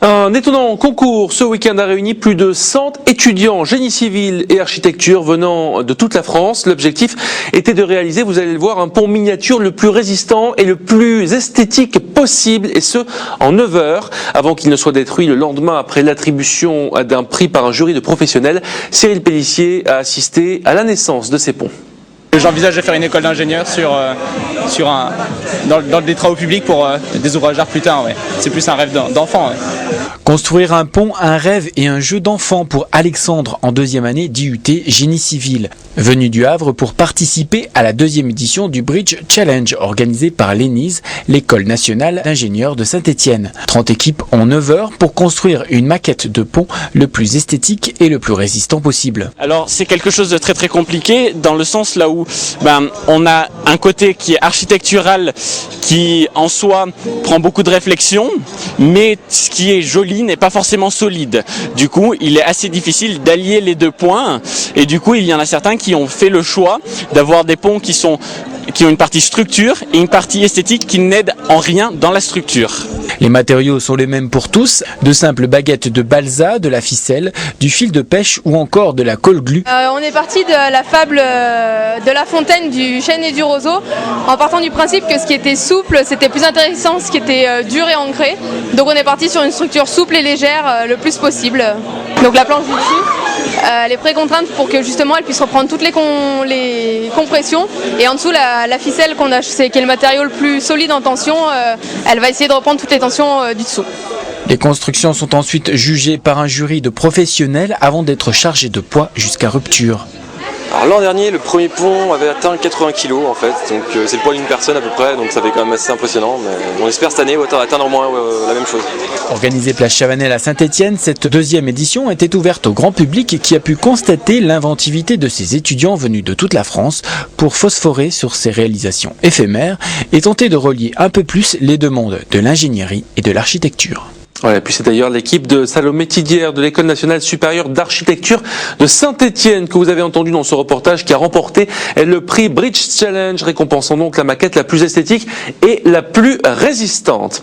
Un étonnant concours ce week-end a réuni plus de 100 étudiants génie civil et architecture venant de toute la France. L'objectif était de réaliser, vous allez le voir, un pont miniature le plus résistant et le plus esthétique possible, et ce en 9 heures, avant qu'il ne soit détruit le lendemain après l'attribution d'un prix par un jury de professionnels. Cyril Pellissier a assisté à la naissance de ces ponts. J'envisage de faire une école d'ingénieur dans des travaux publics pour des ouvrages d'art plus tard. Ouais. C'est plus un rêve d'enfant. Ouais. Construire un pont, un rêve et un jeu d'enfant pour Alexandre en deuxième année d'IUT Génie Civil. Venu du Havre pour participer à la deuxième édition du Bridge Challenge organisé par l'ENISE, l'école nationale d'ingénieurs de Saint-Étienne. 30 équipes ont 9 heures pour construire une maquette de pont le plus esthétique et le plus résistant possible. Alors c'est quelque chose de très compliqué dans le sens là où on a un côté qui est architectural qui en soi prend beaucoup de réflexion, mais ce qui est joli n'est pas forcément solide. Du coup, il est assez difficile d'allier les deux points, et du coup, il y en a certains qui ont fait le choix d'avoir des ponts qui ont une partie structure et une partie esthétique qui n'aident en rien dans la structure. Les matériaux sont les mêmes pour tous, de simples baguettes de balsa, de la ficelle, du fil de pêche ou encore de la colle glue. On est parti de la fable de La Fontaine, du chêne et du roseau, en partant du principe que ce qui était souple, c'était plus intéressant que ce qui était dur et ancré. Donc on est parti sur une structure souple et légère le plus possible. Donc la planche du dessus, elle est pré-contrainte pour que justement elle puisse reprendre toutes les compressions, et en dessous la ficelle qu'on a, qui est le matériau le plus solide en tension, elle va essayer de reprendre toutes les tensions du dessous. Les constructions sont ensuite jugées par un jury de professionnels avant d'être chargées de poids jusqu'à rupture. Alors l'an dernier, le premier pont avait atteint 80 kg en fait, donc c'est le poids d'une personne à peu près, donc ça fait quand même assez impressionnant, mais on espère cette année atteindre au moins la même chose. Organisée place Chavanel à Saint-Étienne, cette deuxième édition était ouverte au grand public qui a pu constater l'inventivité de ces étudiants venus de toute la France pour phosphorer sur ces réalisations éphémères et tenter de relier un peu plus les deux mondes de l'ingénierie et de l'architecture. Ouais, et puis c'est d'ailleurs l'équipe de Salomé Tidière de l'École nationale supérieure d'architecture de Saint-Étienne que vous avez entendu dans ce reportage qui a remporté le prix Bridge Challenge, récompensant donc la maquette la plus esthétique et la plus résistante.